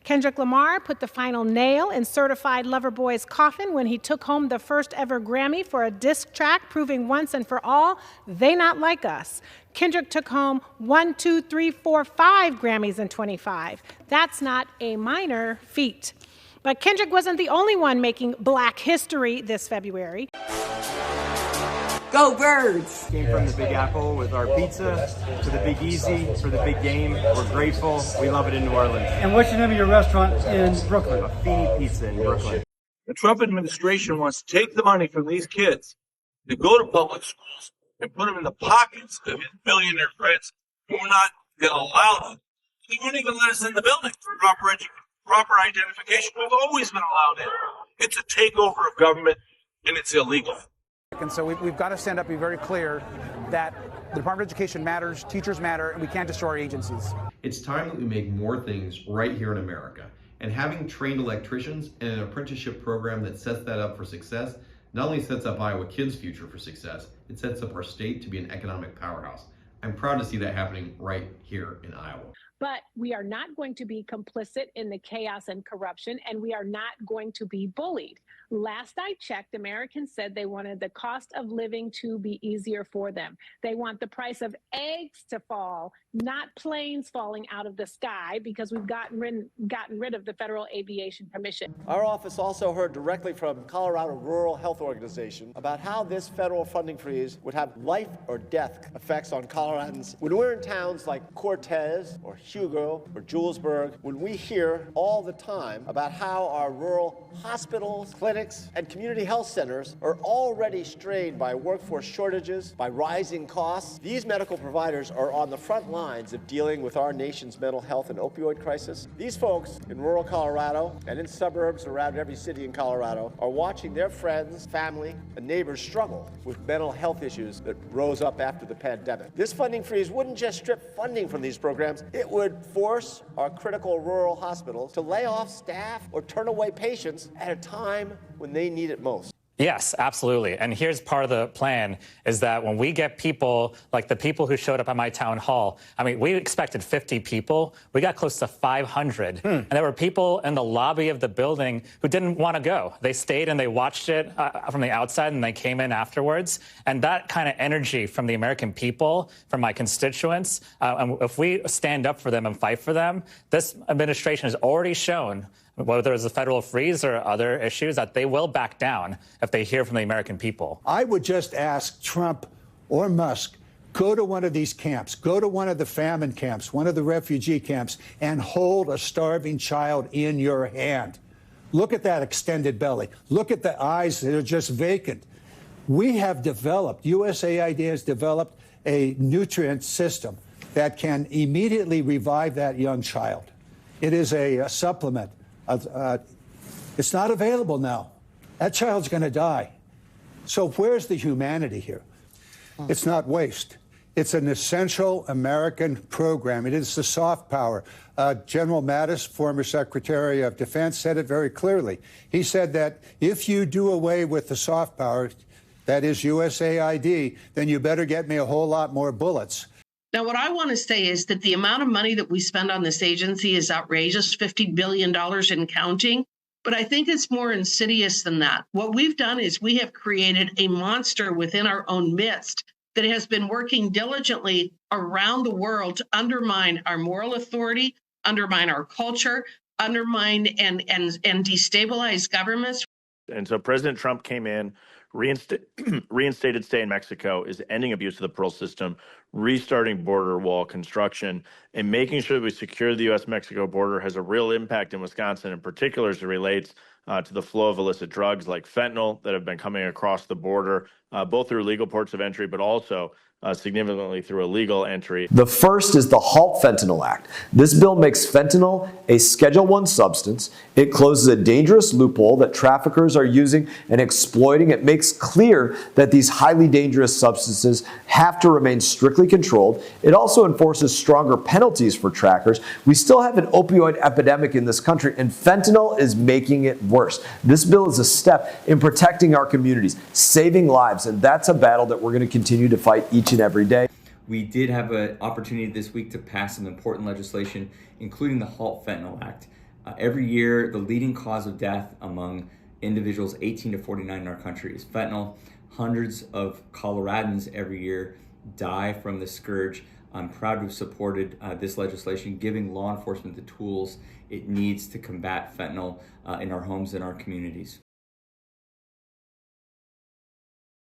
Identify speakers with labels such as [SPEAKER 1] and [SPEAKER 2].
[SPEAKER 1] Kendrick Lamar put the final nail in Certified Lover Boy's coffin when he took home the first ever Grammy for a diss track, proving once and for all, they not like us. Kendrick took home 5 Grammys in 25. That's not a minor feat. But Kendrick wasn't the only one making Black history this February.
[SPEAKER 2] Go Birds!
[SPEAKER 3] Came from the Big Apple with our pizza to the Big Easy for the big game. We're grateful. We love it in New Orleans.
[SPEAKER 4] And what's the name of your restaurant in Brooklyn?
[SPEAKER 3] Feeney Pizza in Brooklyn.
[SPEAKER 5] The Trump administration wants to take the money from these kids to go to public schools and put them in the pockets of his billionaire friends who are not going to allow them. They won't even let us in the building for proper identification. We've always been allowed in. It's a takeover of government, and it's illegal.
[SPEAKER 6] And so we've got to stand up and be very clear that the Department of Education matters, teachers matter, and we can't destroy our agencies.
[SPEAKER 7] It's time that we make more things right here in America. And having trained electricians and an apprenticeship program that sets that up for success not only sets up Iowa kids' future for success, it sets up our state to be an economic powerhouse. I'm proud to see that happening right here in Iowa.
[SPEAKER 8] But we are not going to be complicit in the chaos and corruption, and we are not going to be bullied. Last I checked, Americans said they wanted the cost of living to be easier for them. They want the price of eggs to fall, not planes falling out of the sky, because we've gotten rid of the Federal Aviation Commission.
[SPEAKER 9] Our office also heard directly from Colorado Rural Health Organization about how this federal funding freeze would have life or death effects on Coloradans. When we're in towns like Cortez or Hugo or Julesburg, when we hear all the time about how our rural hospitals, clinics, and community health centers are already strained by workforce shortages, by rising costs, these medical providers are on the front lines of dealing with our nation's mental health and opioid crisis. These folks in rural Colorado and in suburbs around every city in Colorado are watching their friends, family, and neighbors struggle with mental health issues that rose up after the pandemic. This funding freeze wouldn't just strip funding from these programs, it would force our critical rural hospitals to lay off staff or turn away patients at a time when they need it most.
[SPEAKER 10] Yes, absolutely. And here's part of the plan is that when we get people like the people who showed up at my town hall, I mean, we expected 50 people. We got close to 500. And there were people in the lobby of the building who didn't want to go. They stayed and they watched it from the outside and they came in afterwards. And that kind of energy from the American people, from my constituents, and if we stand up for them and fight for them, this administration has already shown, whether it's a federal freeze or other issues, that they will back down if they hear from the American people.
[SPEAKER 11] I would just ask Trump or Musk, go to one of these camps, go to one of the famine camps, one of the refugee camps, and hold a starving child in your hand. Look at that extended belly. Look at the eyes that are just vacant. We have developed, USAID has developed a nutrient system that can immediately revive that young child. It is a supplement. It's not available now. That child's going to die. So where's the humanity here? It's not waste. It's an essential American program. It is the soft power. General Mattis, former Secretary of Defense, said it very clearly. He said that if you do away with the soft power, that is USAID, then you better get me a whole lot more bullets.
[SPEAKER 2] Now, what I want to say is that the amount of money that we spend on this agency is outrageous, $50 billion and counting. But I think it's more insidious than that. What we've done is we have created a monster within our own midst that has been working diligently around the world to undermine our moral authority, undermine our culture, undermine and destabilize governments.
[SPEAKER 12] And so President Trump came in, reinstated stay in Mexico, is ending abuse of the parole system, restarting border wall construction, and making sure that we secure the U.S.-Mexico border has a real impact in Wisconsin, in particular as it relates to the flow of illicit drugs like fentanyl that have been coming across the border, both through legal ports of entry, but also significantly through illegal entry.
[SPEAKER 13] The first is the Halt Fentanyl Act. This bill makes fentanyl a Schedule I substance. It closes a dangerous loophole that traffickers are using and exploiting. It makes clear that these highly dangerous substances have to remain strictly controlled. It also enforces stronger penalties for trackers. We still have an opioid epidemic in this country, and fentanyl is making it worse. This bill is a step in protecting our communities, saving lives, and that's a battle that we're going to continue to fight each and every day.
[SPEAKER 14] We did have an opportunity this week to pass some important legislation, including the Halt Fentanyl Act. Every year, the leading cause of death among individuals 18 to 49 in our country is fentanyl. Hundreds of Coloradans every year die from the scourge. I'm proud to have supported this legislation, giving law enforcement the tools it needs to combat fentanyl in our homes and our communities.